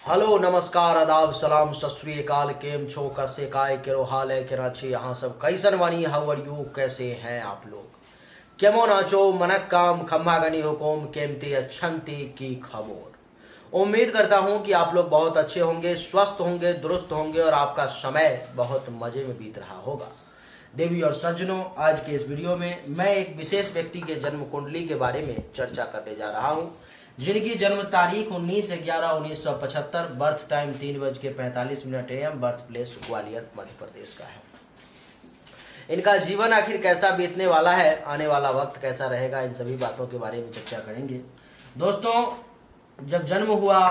Hello नमस्कार आदाब सलाम सत श्री अकाल केम छो कसे काय केरो हाल है कराची यहाँ सब कैसन वानी हाउ आर यू कैसे हैं आप लोग केमो नाचो मनक काम खम्मा गनी हुकुम केमती अच्छंती की खबर। उम्मीद करता हूँ कि आप लोग बहुत अच्छे होंगे, स्वस्थ होंगे, दुरुस्त होंगे और आपका समय बहुत मजे में बीत रहा होगा। देवी और सज्जनों, आज के इस वीडियो में मैं एक विशेष व्यक्ति के जन्म कुंडली के बारे में चर्चा करने जा रहा हूँ, जिनकी जन्म तारीख 19/11/1975, birth time 3:45 AM, birth place Gwalior Madhya Pradesh का है। इनका जीवन आखिर कैसा बीतने वाला है, आने वाला वक्त कैसा रहेगा, इन सभी बातों के बारे में चर्चा करेंगे। दोस्तों, जब जन्म हुआ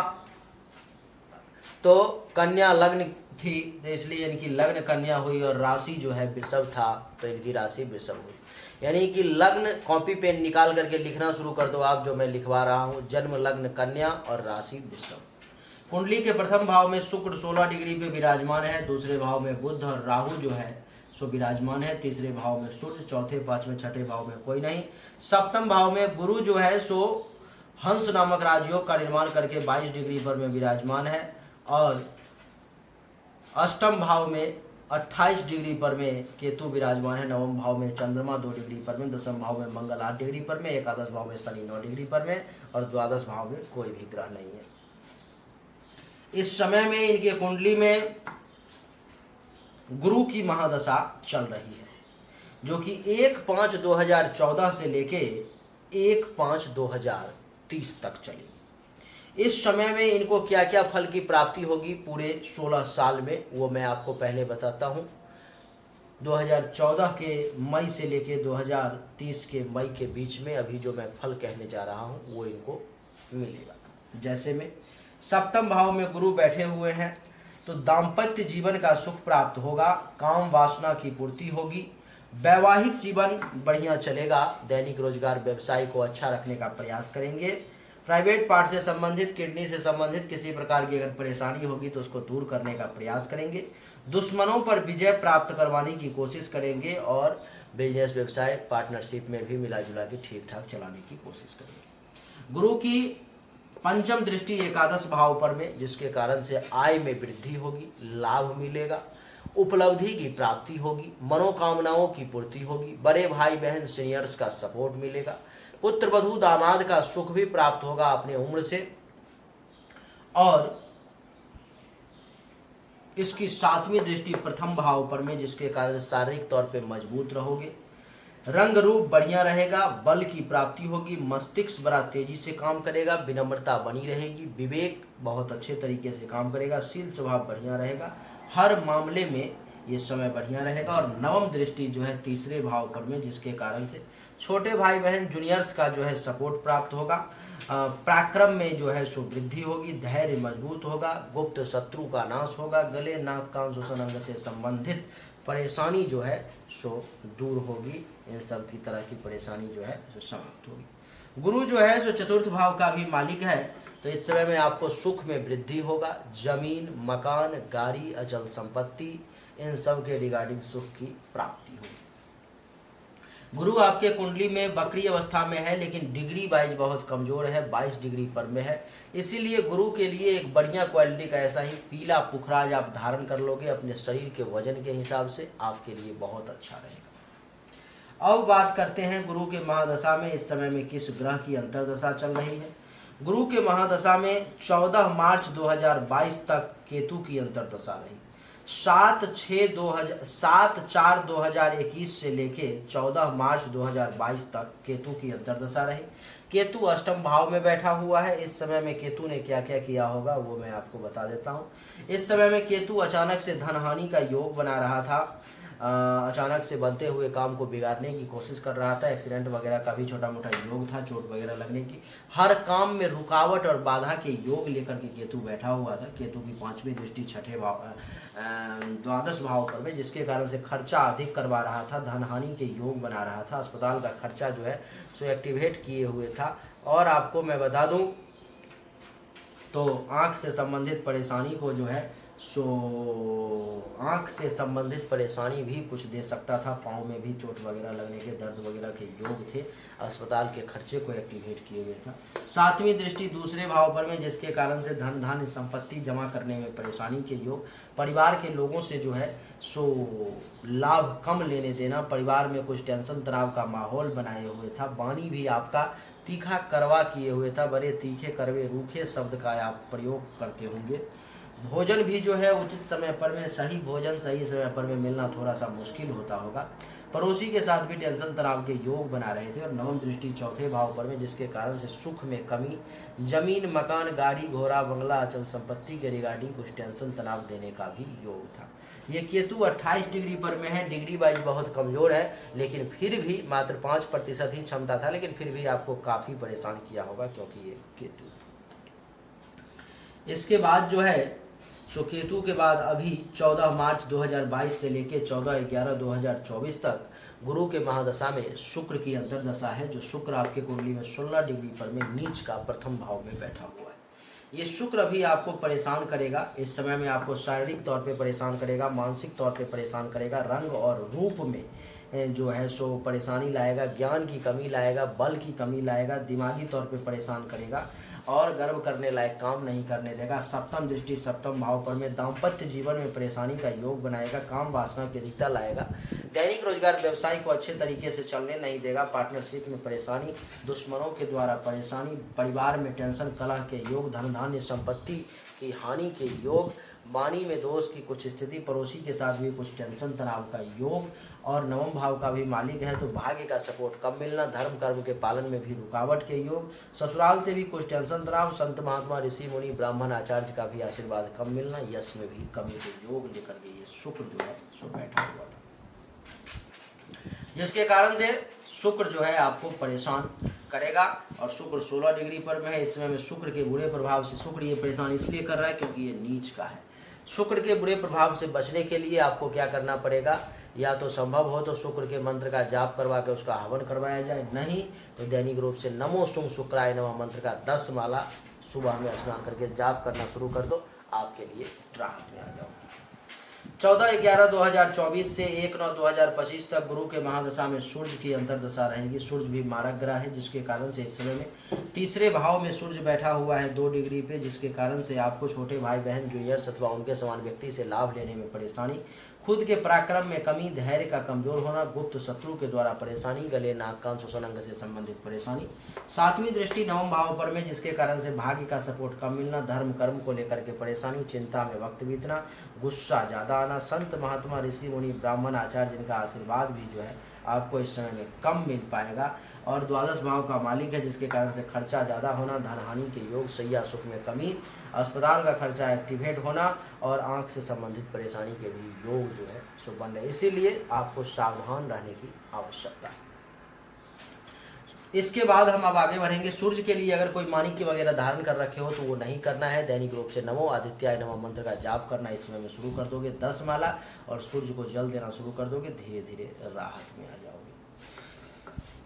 तो कन्या लग्न थी, तो इसलिए इनकी लग्न कन्या हुई और राशि जो है वृषभ था, तो इनकी राशि वृषभ हुई। यानी कि लग्न कॉपी पेन निकाल करके लिखना शुरू कर दो आप, जो मैं लिखवा रहा हूँ। जन्म लग्न कन्या और राशि वृषभ। कुंडली के प्रथम भाव में शुक्र 16 डिग्री पे विराजमान है, दूसरे भाव में बुध और राहु जो है सो विराजमान है, तीसरे भाव में सूर्य, चौथे पांचवें छठे भाव में कोई नहीं। सप्तम भाव में गुरु जो है सो हंस नामक राजयोग का निर्माण करके 22 डिग्री पर में विराजमान है, और अष्टम भाव में 28 डिग्री पर में केतु विराजमान है। नवम भाव में चंद्रमा 2 डिग्री पर में, दसम भाव में मंगल 8 डिग्री पर में, एकादश भाव में शनि 9 डिग्री पर में, और द्वादश भाव में कोई भी ग्रह नहीं है। इस समय में इनके कुंडली में गुरु की महादशा चल रही है, जो कि 1/5/2014 से लेके 1/5/2030 तक चली। इस समय में इनको क्या क्या फल की प्राप्ति होगी पूरे 16 साल में, वो मैं आपको पहले बताता हूँ। 2014 के मई से लेके 2030 के मई के बीच में अभी जो मैं फल कहने जा रहा हूँ वो इनको मिलेगा। जैसे में सप्तम भाव में गुरु बैठे हुए हैं, तो दाम्पत्य जीवन का सुख प्राप्त होगा, काम वासना की पूर्ति होगी, वैवाहिक जीवन बढ़िया चलेगा, दैनिक रोजगार व्यवसाय को अच्छा रखने का प्रयास करेंगे। प्राइवेट पार्ट से संबंधित, किडनी से संबंधित किसी प्रकार की अगर परेशानी होगी तो उसको दूर करने का प्रयास करेंगे। दुश्मनों पर विजय प्राप्त करवाने की कोशिश करेंगे, और बिजनेस व्यवसाय पार्टनरशिप में भी मिला जुला के ठीक ठाक चलाने की कोशिश करेंगे। गुरु की पंचम दृष्टि एकादश भाव पर में, जिसके कारण से आय में वृद्धि होगी, लाभ मिलेगा, उपलब्धि की प्राप्ति होगी, मनोकामनाओं की पूर्ति होगी, बड़े भाई बहन सीनियर्स का सपोर्ट मिलेगा, पुत्र वधू दामाद का सुख भी प्राप्त होगा अपने उम्र से, और इसकी 7वीं दृष्टि प्रथम भाव पर में, जिसके कारण शारीरिक तौर पे मजबूत रहोगे, रंग रूप बढ़िया रहेगा, बल की प्राप्ति होगी, मस्तिष्क बड़ा तेजी से काम करेगा, विनम्रता बनी रहेगी, विवेक बहुत अच्छे तरीके से काम करेगा, शील स्वभाव बढ़िया रहेगा, हर मामले में ये समय बढ़िया रहेगा। और नवम दृष्टि जो है तीसरे भाव पर में, जिसके कारण से छोटे भाई बहन जूनियर्स का जो है सपोर्ट प्राप्त होगा, पराक्रम में जो है सो वृद्धि होगी, धैर्य मजबूत होगा, गुप्त शत्रु का नाश होगा, गले नाक कान श्वसन अंग से संबंधित परेशानी जो है सो दूर होगी, इन सब की तरह की परेशानी जो है सो समाप्त होगी। गुरु जो है सो चतुर्थ भाव का भी मालिक है, तो इस समय में आपको सुख में वृद्धि होगा, जमीन, मकान, गाड़ी, अचल संपत्ति, इन सब के रिगार्डिंग सुख की प्राप्ति होगी। गुरु आपके कुंडली में बकरी अवस्था में है, लेकिन डिग्री वाइज बहुत कमजोर है, 22 डिग्री पर में है। इसीलिए गुरु के लिए एक बढ़िया क्वालिटी का ऐसा ही पीला पुखराज आप धारण कर लोगे अपने शरीर के वजन के हिसाब से, आपके लिए बहुत अच्छा रहेगा। अब बात करते हैं गुरु के महादशा में इस समय में किस ग्रह की अंतर्दशा चल रही है। गुरु के महादशा में 14 मार्च 2022 तक केतु की अंतर्दशा रही। 7/4/2021 से लेके 14 मार्च 2022 तक केतु की अंतर्दशा रही। केतु अष्टम भाव में बैठा हुआ है। इस समय में केतु ने क्या क्या किया होगा वो मैं आपको बता देता हूँ। इस समय में केतु अचानक से धन हानि का योग बना रहा था, अचानक से बनते हुए काम को बिगाड़ने की कोशिश कर रहा था, एक्सीडेंट वगैरह का भी छोटा मोटा योग था, चोट वगैरह लगने की, हर काम में रुकावट और बाधा के योग लेकर के केतु बैठा हुआ था। केतु की 5वीं दृष्टि छठे भाव द्वादश भाव पर में, जिसके कारण से खर्चा अधिक करवा रहा था, धन हानि के योग बना रहा था, अस्पताल का खर्चा जो है सो एक्टिवेट किए हुए था। और आपको मैं बता दूं तो आंख से संबंधित परेशानी को जो है सो आँख से संबंधित परेशानी भी कुछ दे सकता था, पाँव में भी चोट वगैरह लगने के, दर्द वगैरह के योग थे, अस्पताल के खर्चे को एक्टिवेट किए हुए था। सातवीं दृष्टि दूसरे भाव पर में, जिसके कारण से धन धान्य संपत्ति जमा करने में परेशानी के योग, परिवार के लोगों से जो है सो लाभ कम लेने देना, परिवार में कुछ टेंशन तनाव का माहौल बनाए हुए था। वाणी भी आपका तीखा करवा किए हुए था, बड़े तीखे करवे रूखे शब्द का आप प्रयोग करते होंगे। भोजन भी जो है उचित समय पर में, सही भोजन सही समय पर में मिलना थोड़ा सा मुश्किल होता होगा। पड़ोसी के साथ भी टेंशन तनाव के योग बना रहे थे। और नवम दृष्टि चौथे भाव पर में, जिसके कारण से सुख में कमी, जमीन मकान गाड़ी घोड़ा बंगला अचल संपत्ति के रिगार्डिंग कुछ टेंशन तनाव देने का भी योग था। ये केतु 28 डिग्री पर में है, डिग्री वाइज बहुत कमजोर है, लेकिन फिर भी मात्र 5% ही क्षमता था, लेकिन फिर भी आपको काफी परेशान किया होगा क्योंकि ये केतु। इसके बाद जो है सो केतु के बाद अभी 14 मार्च 2022 से लेके 14/11/2024 तक गुरु के महादशा में शुक्र की अंतर्दशा है, जो शुक्र आपके कुंडली में 16 डिग्री पर में नीच का प्रथम भाव में बैठा हुआ है। ये शुक्र अभी आपको परेशान करेगा, इस समय में आपको शारीरिक तौर पे परेशान करेगा, मानसिक तौर पे परेशान करेगा, रंग और रूप में जो है सो परेशानी लाएगा, ज्ञान की कमी लाएगा, बल की कमी लाएगा, दिमागी तौर पे परेशान करेगा और गर्व करने लायक काम नहीं करने देगा। सप्तम दृष्टि सप्तम भाव पर में दाम्पत्य जीवन में परेशानी का योग बनाएगा, काम वासना की अधिकता लाएगा, दैनिक रोजगार व्यवसाय को अच्छे तरीके से चलने नहीं देगा, पार्टनरशिप में परेशानी, दुश्मनों के द्वारा परेशानी, परिवार में टेंशन कलह के योग, धन धान्य संपत्ति की हानि के योग, वाणी में दोष की कुछ स्थिति, पड़ोसी के साथ भी कुछ टेंशन तनाव का योग। और नवम भाव का भी मालिक है तो भाग्य का सपोर्ट कम मिलना, धर्म कर्म के पालन में भी रुकावट के योग, ससुराल से भी कुछ टेंशन तनाव, संत महात्मा ऋषि मुनि ब्राह्मण आचार्य का भी आशीर्वाद कम मिलना, यश में भी कमी के योग लेकर के ये शुक्र जो है सो बैठा हुआ था, जिसके कारण से शुक्र जो है आपको परेशान करेगा। और शुक्र 16 डिग्री पर में है, इस समय में शुक्र के बुरे प्रभाव से शुक्र ये परेशान इसलिए कर रहा है क्योंकि ये नीच का है। शुक्र के बुरे प्रभाव से बचने के लिए आपको क्या करना पड़ेगा, या तो संभव हो तो शुक्र के मंत्र का जाप करवा के उसका हवन करवाया जाए, नहीं तो दैनिक रूप से नमो शुंग शुक्राय नमः मंत्र का 10 माला सुबह में स्नान करके जाप करना शुरू कर दो, आपके लिए राहत में आ जाओ। 14/11/2024 से 1/9/2025 तक गुरु के महादशा में सूर्य की अंतर्दशा रहेगी। सूर्य भी मारक ग्रह है, जिसके कारण से इस समय में तीसरे भाव में सूर्य बैठा हुआ है 2 डिग्री पे, जिसके कारण से आपको छोटे भाई बहन जूनियर्स अथवा उनके समान व्यक्ति से लाभ लेने में परेशानी, खुद के पराक्रम में कमी, धैर्य का कमजोर होना, गुप्त शत्रु के द्वारा परेशानी, गले नाक कान श्वसन अंग से संबंधित परेशानी। 7वीं दृष्टि नवम भाव पर में, जिसके कारण से भाग्य का सपोर्ट कम मिलना, धर्म कर्म को लेकर के परेशानी, चिंता में वक्त बीतना, गुस्सा ज्यादा आना, संत महात्मा ऋषि मुनि ब्राह्मण आचार्य जिनका आशीर्वाद भी जो है आपको इस समय में कम मिल पाएगा। और 12 भाव का मालिक है, जिसके कारण से खर्चा ज़्यादा होना, धन हानि के योग, सैया सुख में कमी, अस्पताल का खर्चा एक्टिवेट होना और आंख से संबंधित परेशानी के भी योग जो है सो बन रहे, इसीलिए आपको सावधान रहने की आवश्यकता है। इसके बाद हम अब आगे बढ़ेंगे। सूर्य के लिए अगर कोई माणिक्य वगैरह धारण कर रखे हो तो वो नहीं करना है, दैनिक रूप से नमो आदित्याय नमः मंत्र का जाप करना इस समय में शुरू कर दोगे 10 माला, और सूर्य को जल देना शुरू कर दोगे, धीरे धीरे राहत में आ जाओगे।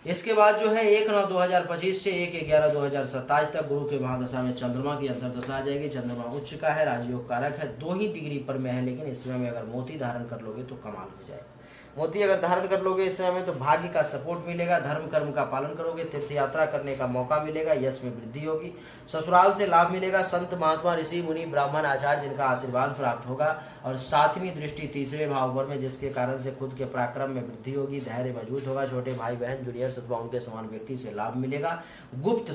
इसके बाद जो है 1/9/2025 से 1/11/2027 तक गुरु के महादशा में चंद्रमा की अंतर्दशा आ जाएगी। चंद्रमा उच्च का है, राजयोग कारक है, 2 ही डिग्री पर में है, लेकिन इस समय में अगर मोती धारण कर लोगे तो कमाल हो जाएगा। मोती अगर धारण कर लोगे इस समय में तो भाग्य का सपोर्ट मिलेगा, धर्म कर्म का पालन करोगे, तीर्थ यात्रा करने का मौका मिलेगा, यश में वृद्धि होगी, ससुराल से लाभ मिलेगा, संत महात्मा ऋषि मुनि ब्राह्मण आचार्य जिनका आशीर्वाद प्राप्त होगा। और 7वीं दृष्टि तीसरे भाव पर में, जिसके कारण से खुद के पराक्रम में वृद्धि होगी, धैर्य मजबूत होगा, छोटे भाई बहन जूनियर्स अथवा उनके समान व्यक्ति से लाभ मिलेगा, गुप्त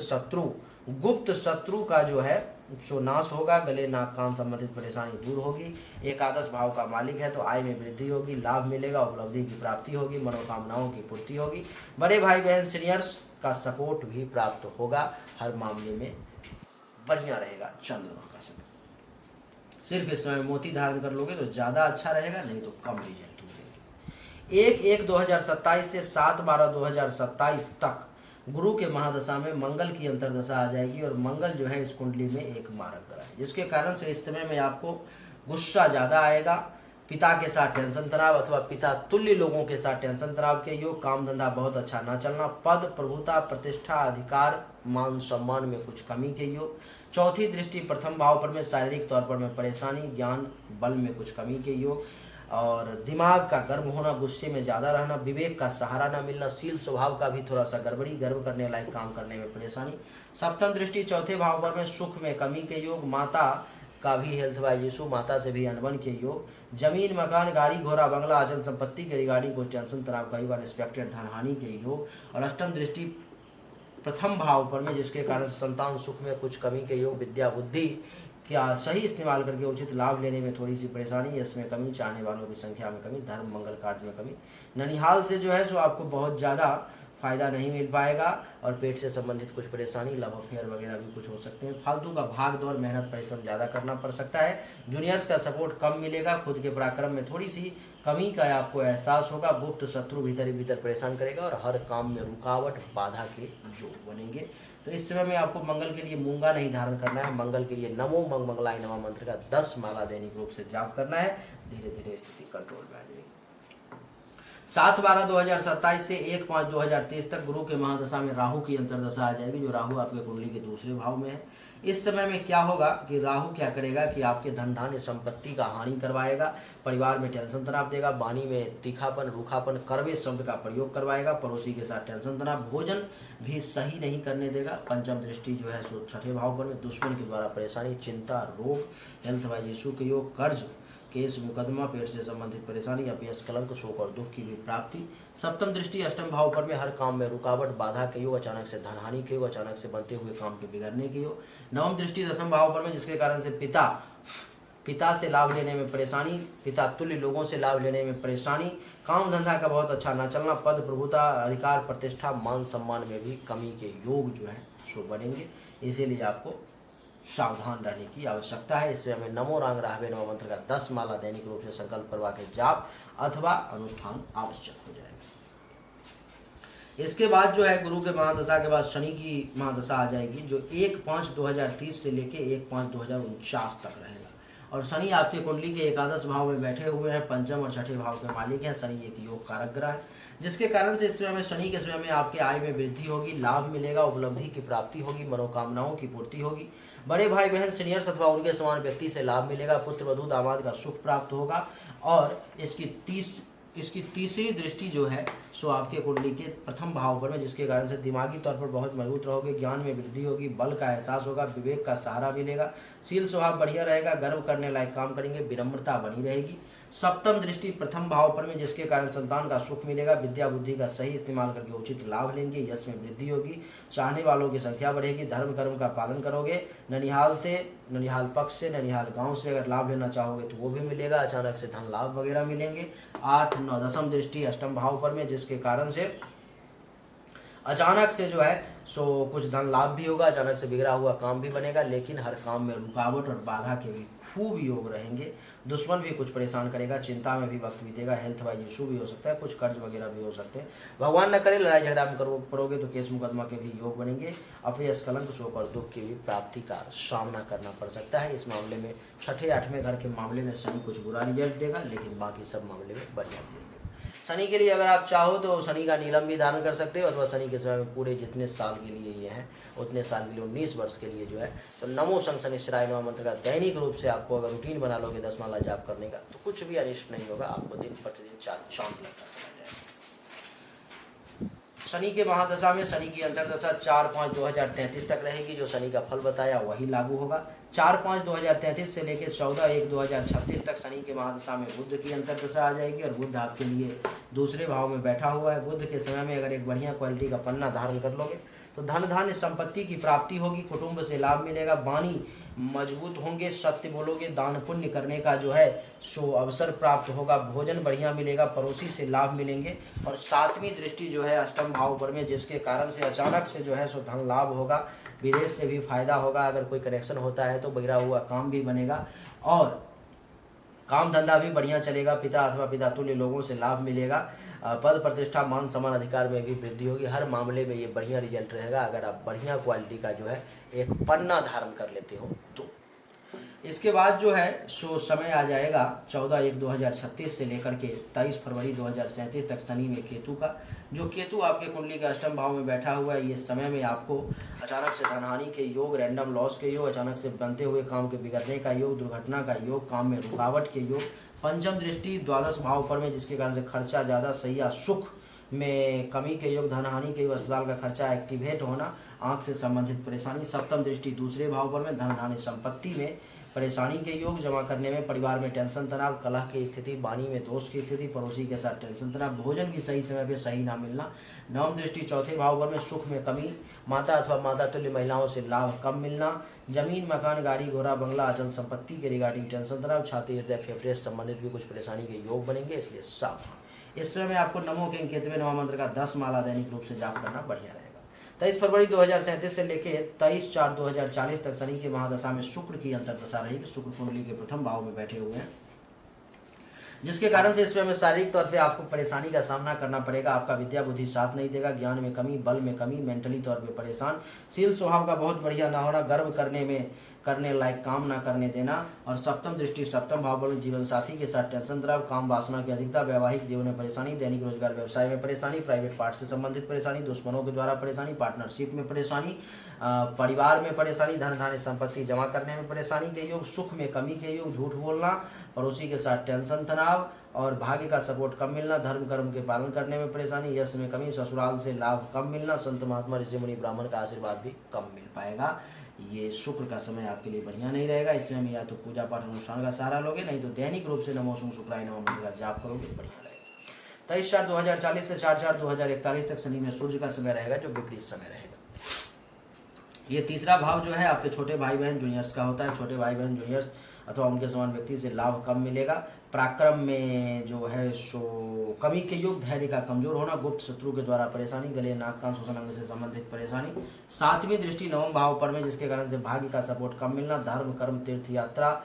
शत्रु का जो है सो नाश होगा, गले नाक कान संबंधित परेशानी दूर होगी। एकादश भाव का मालिक है तो आय में वृद्धि होगी, लाभ मिलेगा, उपलब्धि की प्राप्ति होगी, मनोकामनाओं की पूर्ति होगी, बड़े भाई बहन सीनियर्स का सपोर्ट भी प्राप्त होगा, हर मामले में बढ़िया रहेगा चंद्रमा का समय। सिर्फ इस समय मोती धारण कर लोगे तो ज्यादा अच्छा रहेगा, नहीं तो कम रिजल्ट मिलेंगे। 1/1/2027 से 7/12/2027 तक गुरु के महादशा में मंगल की अंतर्दशा आ जाएगी, और मंगल जो है इस कुंडली में एक मारक ग्रह है, जिसके कारण से इस समय में आपको गुस्सा ज्यादा आएगा, पिता के साथ टेंशन तनाव अथवा पिता तुल्य लोगों के साथ टेंशन तनाव के योग, काम धंधा बहुत अच्छा ना चलना, पद प्रभुता प्रतिष्ठा अधिकार मान सम्मान में कुछ कमी के योग, चौथी दृष्टि प्रथम भाव पर में शारीरिक तौर पर में परेशानी, ज्ञान बल में कुछ कमी के योग, और दिमाग का गर्म होना, गुस्से में ज़्यादा रहना, विवेक का सहारा न मिलना, शील स्वभाव का भी थोड़ा सा गड़बड़ी, गर्व करने लायक काम करने में परेशानी। सप्तम दृष्टि चौथे भाव पर में सुख में कमी के योग, माता का भी हेल्थ वाइज इशू, माता से भी अनबन के योग, जमीन मकान गाड़ी घोड़ा बंगला अचल संपत्ति के रिगार्डिंग कुछ टेंशन तनाव कई बार अनएक्सपेक्टेड धनहानि के योग, और अष्टम दृष्टि प्रथम भाव पर में जिसके कारण संतान सुख में कुछ कमी के योग, विद्या बुद्धि क्या सही इस्तेमाल करके उचित लाभ लेने में थोड़ी सी परेशानी, यश में कमी, चाहने वालों की संख्या में कमी, धर्म मंगल कार्य में कमी। ननिहाल से जो है सो आपको बहुत ज़्यादा फायदा नहीं मिल पाएगा, और पेट से संबंधित कुछ परेशानी, लव अफेयर वगैरह भी कुछ हो सकते हैं। फालतू का भाग दौड़, मेहनत परिश्रम ज़्यादा करना पड़ सकता है। जूनियर्स का सपोर्ट कम मिलेगा, खुद के पराक्रम में थोड़ी सी कमी का आपको एहसास होगा। गुप्त शत्रु भीतर ही भीतर परेशान करेगा, और हर काम में रुकावट बाधा के योग बनेंगे। तो इस समय में आपको मंगल के लिए मूंगा नहीं धारण करना है, मंगल के लिए नमो मंगलाय नमः मंत्र का 10 माला दैनिक रूप से जाप करना है। धीरे धीरे स्थिति कंट्रोल में आ जाएगी। 7/12/2027 से 1/5/2023 तक गुरु के महादशा में राहु की अंतर्दशा आ जाएगी, जो राहु आपके कुंडली के दूसरे भाव में है। इस समय में क्या होगा कि राहु क्या करेगा कि आपके धन धान्य संपत्ति का हानि करवाएगा, परिवार में टेंशन तनाव देगा, वाणी में तीखापन रूखापन कड़वे शब्द का प्रयोग करवाएगा, पड़ोसी के साथ टेंशन तनाव, भोजन भी सही नहीं करने देगा। पंचम दृष्टि जो है सो छठे भाव पर में दुश्मन के द्वारा परेशानी, चिंता, रोग, हेल्थ वाइज इशू के योग, कर्ज केस मुकदमा, पेट से संबंधित परेशानी, अपयश, कलंक, शोक और दुख की भी प्राप्ति। सप्तम दृष्टि अष्टम भाव पर में हर काम में रुकावट बाधा के योग, अचानक से धनहानि के योग, अचानक से बनते हुए काम के बिगड़ने के योग। नवम दृष्टि दसम भाव पर में जिसके कारण से पिता से लाभ लेने में परेशानी, पिता तुल्य लोगों से लाभ लेने में परेशानी, काम धंधा का बहुत अच्छा न चलना, पद प्रभुता, अधिकार प्रतिष्ठा, मान सम्मान में भी कमी के योग जो है सो बनेंगे। इसीलिए आपको सावधान रहने की आवश्यकता है। इससे हमें नमो रांग राहवे नमः मंत्र का 10 माला दैनिक रूप से संकल्प करवा के जाप अथवा अनुष्ठान आवश्यक हो जाएगा। इसके बाद जो है गुरु के महादशा के बाद शनि की महादशा आ जाएगी, जो 1/5/2030 से लेके 1/5/2049 तक रहेगा। और शनि आपके कुंडली के एकादश भाव में बैठे हुए हैं, पंचम और छठे भाव के मालिक हैं। शनि एक योग कारक ग्रह है, जिसके कारण से इस समय में शनि के समय में आपके आय में वृद्धि होगी, लाभ मिलेगा, उपलब्धि की प्राप्ति होगी, मनोकामनाओं की पूर्ति होगी, बड़े भाई बहन सीनियर्स अथवा उनके समान व्यक्ति से लाभ मिलेगा, पुत्र वधू दामाद का सुख प्राप्त होगा। और इसकी तीसरी दृष्टि जो है सो आपके कुंडली के प्रथम भाव पर में, जिसके कारण से दिमागी तौर पर बहुत मजबूत रहोगे, ज्ञान में वृद्धि होगी, बल का एहसास होगा, विवेक का सहारा मिलेगा, शील स्वभाव बढ़िया रहेगा, गर्व करने लायक काम करेंगे, विनम्रता बनी रहेगी। सप्तम दृष्टि प्रथम भाव पर में, जिसके कारण संतान का सुख मिलेगा, विद्या बुद्धि का सही इस्तेमाल करके उचित लाभ लेंगे, यश में वृद्धि होगी, चाहने वालों की संख्या बढ़ेगी, धर्म कर्म का पालन करोगे, ननिहाल पक्ष से, ननिहाल गांव से अगर लाभ लेना चाहोगे तो वो भी मिलेगा, अचानक से धन लाभ वगैरह मिलेंगे। 8, 9, दसम दृष्टि अष्टम भाव पर में, जिसके कारण से अचानक से जो है सो कुछ धन लाभ भी होगा, अचानक से बिगड़ा हुआ काम भी बनेगा, लेकिन हर काम में रुकावट और बाधा के भी खूब योग रहेंगे। दुश्मन भी कुछ परेशान करेगा, चिंता में भी वक्त बीतेगा, हेल्थ वाइज इशू भी हो सकता है, कुछ कर्ज वगैरह भी हो सकते हैं। भगवान न करे लड़ाई झगड़ा में करोगे तो केस मुकदमा के भी योग बनेंगे, अपयश, कलंक, शोक और दुख की भी प्राप्ति का सामना करना पड़ सकता है। इस मामले में छठे आठवें घर के मामले में शनि कुछ बुरा रिजल्ट देगा, लेकिन बाकी सब मामले में बढ़िया देगा। शनि के लिए अगर आप चाहो तो शनि का नीलम भी धारण कर सकते हो, अथवा शनि के समय में पूरे जितने साल के लिए ये हैं उतने साल के लिए 19 वर्ष के लिए जो है तो नमो शनिश्चराय नमः मंत्र का दैनिक रूप से आपको अगर रूटीन बना लोगे 10 माला जाप करने का, तो कुछ भी अनिष्ट नहीं होगा, आपको दिन प्रतिदिन 4 चांद लगता चला जाएगा। शनि के महादशा में शनि की अंतर्दशा 4/5/2033 तक रहेगी, जो शनि का फल बताया वही लागू होगा। 4/5/2033 से लेकर 14/1/2036 तक शनि के महादशा में बुध की अंतर्दशा आ जाएगी, और बुध आपके लिए दूसरे भाव में बैठा हुआ है। बुध के समय में अगर एक बढ़िया क्वालिटी का पन्ना धारण कर लोगे तो धन धान्य संपत्ति की प्राप्ति होगी, कुटुंब से लाभ मिलेगा, वाणी मजबूत होंगे, सत्य बोलोगे, दान पुण्य करने का जो है सो अवसर प्राप्त होगा, भोजन बढ़िया मिलेगा, पड़ोसी से लाभ मिलेंगे। और 7वीं दृष्टि जो है अष्टम भाव पर में, जिसके कारण से अचानक से जो है सो धन लाभ होगा, विदेश से भी फायदा होगा, अगर कोई कनेक्शन होता है तो बिगड़ा हुआ काम भी बनेगा, और काम धंधा भी बढ़िया चलेगा, पिता अथवा पिता तुल्य लोगों से लाभ मिलेगा, पद प्रतिष्ठा मान सम्मान अधिकार में भी वृद्धि होगी। हर मामले में ये बढ़िया रिजल्ट रहेगा अगर आप बढ़िया क्वालिटी का जो है एक पन्ना धारण कर लेते हो तो। इसके बाद जो है सो समय आ जाएगा 14/1/2036 से लेकर के 23 फरवरी 2037 तक शनि में केतु का। जो केतु आपके कुंडली के अष्टम भाव में बैठा हुआ है, ये समय में आपको अचानक से धनहानि के योग, रैंडम लॉस के योग, अचानक से बनते हुए काम के बिगड़ने का योग, दुर्घटना का योग, काम में रुकावट के योग, पंचम दृष्टि द्वादश भाव पर में जिसके कारण से खर्चा ज़्यादा, सही या सुख में कमी के योग, धनहानि के योग, अस्पताल का खर्चा, एक्टिवेट होना, आंख से संबंधित परेशानी, सप्तम दृष्टि दूसरे भाव पर में धनहानि, संपत्ति में परेशानी के योग, जमा करने में, परिवार में टेंशन तनाव, कलह की स्थिति, वाणी में दोष की स्थिति, पड़ोसी के साथ टेंशन तनाव, भोजन की सही समय पे सही ना मिलना, नवम दृष्टि चौथे भाव पर में सुख में कमी, माता अथवा माता तुल्य महिलाओं से लाभ कम मिलना, जमीन, मकान, गाड़ी, घोड़ा, बंगला, अचल संपत्ति के रिगार्डिंग टेंशन तनाव, छाती, हृदय, फेफड़े से संबंधित भी कुछ परेशानी के योग बनेंगे, इसलिए सावधान। इस समय में आपको नमो के 91वें नवा मंत्र का 10 माला दैनिक रूप से जाप करना बढ़िया रहेगा। 23 फरवरी 2037 से लेके 23/4/2040 तक शनि की महादशा में शुक्र की अंतर्दशा रहेगी। शुक्र कुंडली के प्रथम भाव में बैठे हुए हैं, जिसके कारण से इसमें शारीरिक तौर पे आपको परेशानी का सामना करना पड़ेगा। आपका विद्या बुद्धि साथ नहीं देगा, ज्ञान में कमी, बल में कमी, मेंटली तौर पे परेशान, शील स्वभाव का बहुत बढ़िया ना होना, गर्व करने लायक काम ना करने देना, और सप्तम दृष्टि सप्तम भाव पर जीवन साथी के साथ टेंशन तनाव, काम वासना की अधिकता, वैवाहिक जीवन में परेशानी, दैनिक रोजगार व्यवसाय में परेशानी, प्राइवेट पार्ट से संबंधित परेशानी, दुश्मनों के द्वारा परेशानी, पार्टनरशिप में परेशानी, परिवार में परेशानी, धन धान्य संपत्ति जमा करने में परेशानी के योग, सुख में कमी के योग, झूठ बोलना, पड़ोसी के साथ टेंशन तनाव और भाग्य का सपोर्ट कम मिलना, धर्म कर्म के पालन करने में परेशानी, यश में कमी, ससुराल से लाभ कम मिलना, संत महात्मा ऋषि मुनि ब्राह्मण का आशीर्वाद भी कम मिल पाएगा। ये शुक्र का समय आपके लिए बढ़िया नहीं रहेगा। इसमें में या तो पूजा पाठ अनुष्ठान का सहारा लोगे, नहीं तो दैनिक रूप से नमो शुक्राय नमः मंत्र का जाप करोगे, बढ़िया रहेगा। 23/4/2040 से 4/4/2041 तक शनि में सूर्य का समय रहेगा, जो विपरीत समय रहेगा। ये तीसरा भाव जो है आपके छोटे भाई बहन जूनियर्स का होता है। छोटे भाई बहन जूनियर्स अथवा उनके समान व्यक्ति से लाभ कम मिलेगा। पराक्रम में जो है सो कमी के योग, धैर्य का कमजोर होना, गुप्त शत्रु के द्वारा परेशानी, गले, नाक, कान, श्वसन अंग से संबंधित परेशानी, सातवीं दृष्टि नवम भाव पर में जिसके कारण से भाग्य का सपोर्ट कम मिलना, धर्म कर्म तीर्थ यात्रा,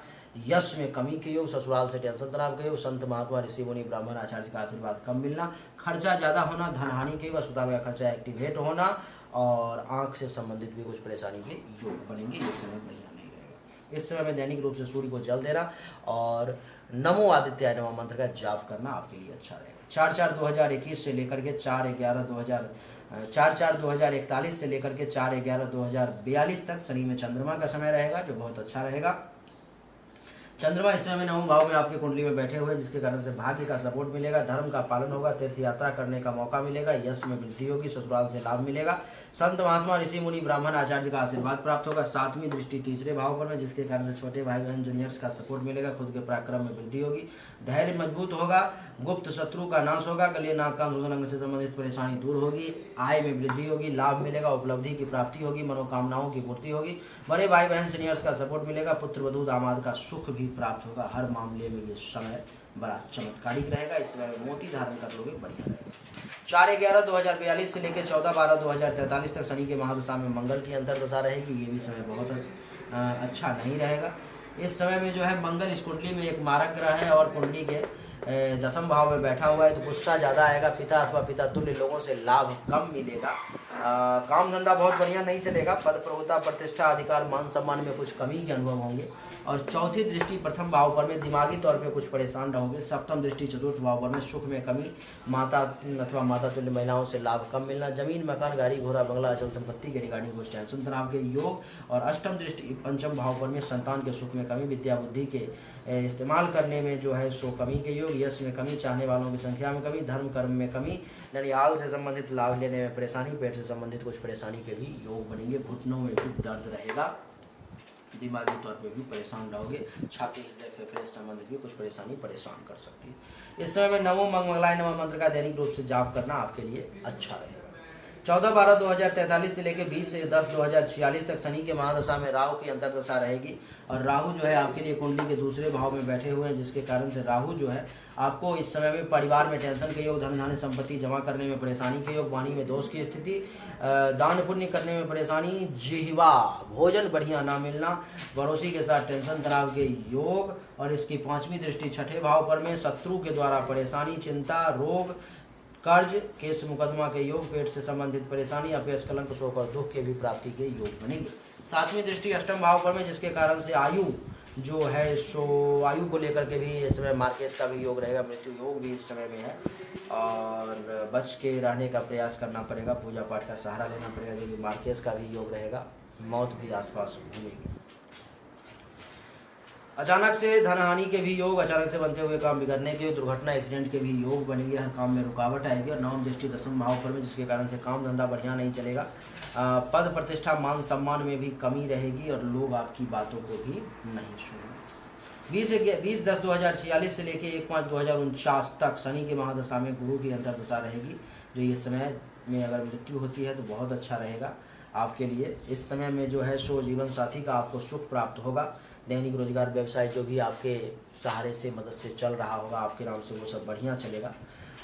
यश में कमी के योग, ससुराल से टेंशन तनाव के योग, संत महात्मा ऋषि मुनि ब्राह्मण आचार्य का आशीर्वाद कम मिलना, खर्चा ज्यादा होना, धनहानि के योग, अस्पताल का खर्चा एक्टिवेट होना और आंख से संबंधित भी कुछ परेशानी के योग बनेंगे। ये समय बढ़िया नहीं रहेगा। इस समय में दैनिक रूप से सूर्य को जल देना और नमो आदित्याय नमः मंत्र का जाप करना आपके लिए अच्छा रहेगा। 4/4/2021 से लेकर के 4/4/2041 से लेकर के 4/11/2042 तक शनि में चंद्रमा का समय रहेगा, जो बहुत अच्छा रहेगा। चंद्रमा इस समय नवम भाव में आपकी कुंडली में बैठे हुए हैं, जिसके कारण से भाग्य का सपोर्ट मिलेगा, धर्म का पालन होगा, तीर्थ यात्रा करने का मौका मिलेगा, यश में वृद्धि होगी, ससुराल से लाभ मिलेगा, संत महात्मा ऋषि मुनि ब्राह्मण आचार्य का आशीर्वाद प्राप्त होगा। सातवीं दृष्टि तीसरे भाव पर में जिसके कारण से छोटे भाई बहन जूनियर्स का सपोर्ट मिलेगा, खुद के पराक्रम में वृद्धि होगी, धैर्य मजबूत होगा, गुप्त शत्रु का नाश होगा, गले, नाक, कान, श्वसन अंग से संबंधित परेशानी दूर होगी, आय में वृद्धि होगी, लाभ मिलेगा, उपलब्धि की प्राप्ति होगी, मनोकामनाओं की पूर्ति होगी, बड़े भाई बहन सीनियर्स का सपोर्ट मिलेगा, पुत्र वधू दामाद का सुख भी प्राप्त होगा। हर मामले में ये समय बड़ा चमत्कारिक रहेगा। इस समय में मोती धारण कर लोगे, बढ़िया रहेगा। 4/11/2042 से लेकर 14/12/2043 तक शनि के महादशा में मंगल की अंतर्दशा रहेगी। ये भी समय बहुत अच्छा नहीं रहेगा। इस समय में जो है मंगल इस कुंडली में एक मारक ग्रह है और कुंडली के दसम भाव में बैठा हुआ है, तो गुस्सा ज़्यादा आएगा, पिता अथवा पिता तुल्य लोगों से लाभ कम मिलेगा, काम धंधा बहुत बढ़िया नहीं चलेगा, पद प्रभुता प्रतिष्ठा अधिकार मान सम्मान में कुछ कमी के अनुभव होंगे। और चौथी दृष्टि प्रथम भाव पर में दिमागी तौर पे कुछ परेशान रहोगे। सप्तम दृष्टि चतुर्थ भाव पर में सुख में कमी, माता अथवा माता तुल्य महिलाओं से लाभ कम मिलना, जमीन, मकान, गाड़ी, घोड़ा, बंगला, अचल संपत्ति के रिगार्डिंग कुछ टेंशन तनाव के योग। और अष्टम दृष्टि पंचम भाव पर में संतान के सुख में कमी, विद्या बुद्धि के इस्तेमाल करने में जो है सो कमी के योग, यश में कमी, चाहने वालों की संख्या में कमी, धर्म कर्म में कमी, ननिहाल से संबंधित लाभ लेने में परेशानी, पेट से संबंधित कुछ परेशानी के भी योग बनेंगे, घुटनों में भी दर्द रहेगा, दिमागी तौर पे भी परेशान रहोगे, छाती, हृदय, फेफड़े से संबंधित भी कुछ परेशानी परेशान कर सकती है। इस समय में नमो मंगलाय नमः मंत्र का दैनिक रूप से जाप करना आपके लिए अच्छा रहेगा। 14/12/2043 से लेकर 20/10/2046 तक शनि के महादशा में राहु की अंतर्दशा रहेगी। और राहु जो है आपके लिए कुंडली के दूसरे भाव में बैठे हुए हैं, जिसके कारण से राहु जो है आपको इस समय में परिवार में टेंशन के योग, धन धान्य संपत्ति जमा करने में परेशानी के योग, वाणी में दोष की स्थिति, दान पुण्य करने में परेशानी, जिह्वा, भोजन बढ़िया ना मिलना, पड़ोसी के साथ टेंशन तनाव के योग। और इसकी पांचवी दृष्टि छठे भाव पर में शत्रु के द्वारा परेशानी, चिंता, रोग, कर्ज, केस मुकदमा के योग, पेट से संबंधित परेशानी, अपयश, कलंक, शोक और दुख के भी प्राप्ति के योग बनेंगे। सातवीं दृष्टि अष्टम भाव पर में जिसके कारण से आयु जो है सो आयु को लेकर के भी इस समय मार्केस का भी योग रहेगा, मृत्यु योग भी इस समय में है, और बच के रहने का प्रयास करना पड़ेगा, पूजा पाठ का सहारा लेना पड़ेगा, जो कि मार्केस का भी योग रहेगा, मौत भी आसपास घूमेगी। अचानक से धन हानि के भी योग, अचानक से बनते हुए काम बिगड़ने के, दुर्घटना एक्सीडेंट के भी योग बनेंगे, हर काम में रुकावट आएगी, और नवम दृष्टि दसम भाव पर में, जिसके कारण से काम धंधा बढ़िया नहीं चलेगा, पद प्रतिष्ठा मान सम्मान में भी कमी रहेगी, और लोग आपकी बातों को भी नहीं सुनेंगे। 20/10/2046 से लेकर 1/5/2049 तक शनि के महादशा में गुरु की अंतर्दशा रहेगी, जो ये समय में अगर मृत्यु होती है तो बहुत अच्छा रहेगा आपके लिए। इस समय में जो है सो जीवन साथी का आपको सुख प्राप्त होगा, दैनिक रोजगार व्यवसाय जो भी आपके सहारे से मदद से चल रहा होगा आपके नाम से, वो सब बढ़िया चलेगा।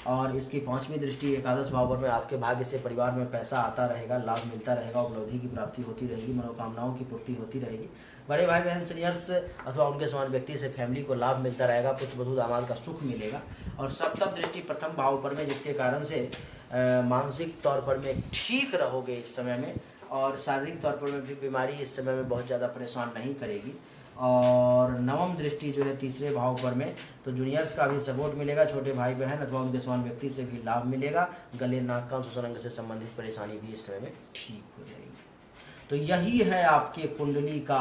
और इसकी 5वीं दृष्टि एकादश भाव में आपके भाग्य से परिवार में पैसा आता रहेगा, लाभ मिलता रहेगा, उपलब्धि की प्राप्ति होती रहेगी, मनोकामनाओं की पूर्ति होती रहेगी, बड़े भाई बहन सीनियर्स अथवा उनके समान व्यक्ति से फैमिली को लाभ मिलता रहेगा, पुत्र वधू दामाद का सुख मिलेगा। और सप्तम दृष्टि प्रथम भाव पर में, जिसके कारण से मानसिक तौर पर में ठीक रहोगे इस समय में, और शारीरिक तौर पर में भी बीमारी इस समय में बहुत ज़्यादा परेशान नहीं करेगी। और नवम दृष्टि जो है तीसरे भाव पर में, तो जूनियर्स का भी सपोर्ट मिलेगा, छोटे भाई बहन अथवा उनके समान व्यक्ति से भी लाभ मिलेगा, गले नाक कान श्वसन अंग से संबंधित परेशानी भी इस समय में ठीक हो जाएगी। तो यही है आपके कुंडली का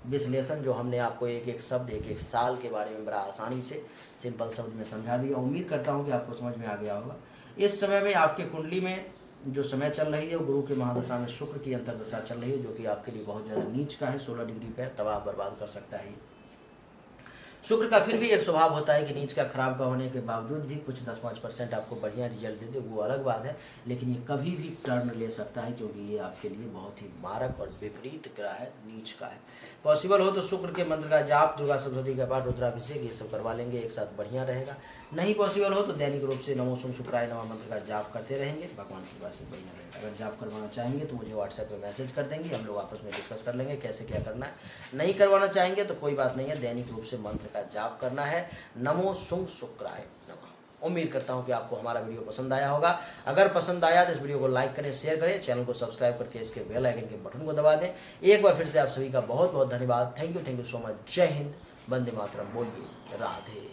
विश्लेषण, जो हमने आपको एक एक शब्द एक एक साल के बारे में बड़ा आसानी से सिंपल शब्द में समझा दिया। उम्मीद करता हूँ कि आपको समझ में आ गया होगा। इस समय में आपके कुंडली में जो समय चल रही है वो गुरु के महादशा में शुक्र की अंतर्दशा चल रही है, जो कि आपके लिए बहुत ज़्यादा नीच का है, 16 डिग्री पे तबाह बर्बाद कर सकता है। शुक्र का फिर भी एक स्वभाव होता है कि नीच का खराब का होने के बावजूद भी कुछ 10-5% आपको बढ़िया रिजल्ट देते, वो अलग बात है, लेकिन ये कभी भी टर्न ले सकता है, क्योंकि ये आपके लिए बहुत ही मारक और विपरीत ग्रह है, नीच का है। पॉसिबल हो तो शुक्र के मंत्र का जाप, दुर्गा सप्तशती का पाठ, रुद्राभिषेक ये सब करवा लेंगे, एक साथ बढ़िया रहेगा। नहीं पॉसिबल हो तो दैनिक रूप से नमो शुं शुक्राय नमः मंत्र का जाप करते रहेंगे, भगवान की बात से बढ़िया रहेगा। अगर जाप करवाना चाहेंगे तो मुझे व्हाट्सएप पे मैसेज कर देंगे, हम लोग आपस में डिस्कस कर लेंगे कैसे क्या करना है। नहीं करवाना चाहेंगे तो कोई बात नहीं है, दैनिक रूप से मंत्र का जाप करना है, नमो शुं शुक्राय नमः। उम्मीद करता हूं कि आपको हमारा वीडियो पसंद आया होगा। अगर पसंद आया तो इस वीडियो को लाइक करें, शेयर करें, चैनल को सब्सक्राइब करके इसके बेल आइकन के बटन को दबा दें। एक बार फिर से आप सभी का बहुत बहुत धन्यवाद। Thank you so much. जय हिंद, वंदे मातरम। बोलिए राधे।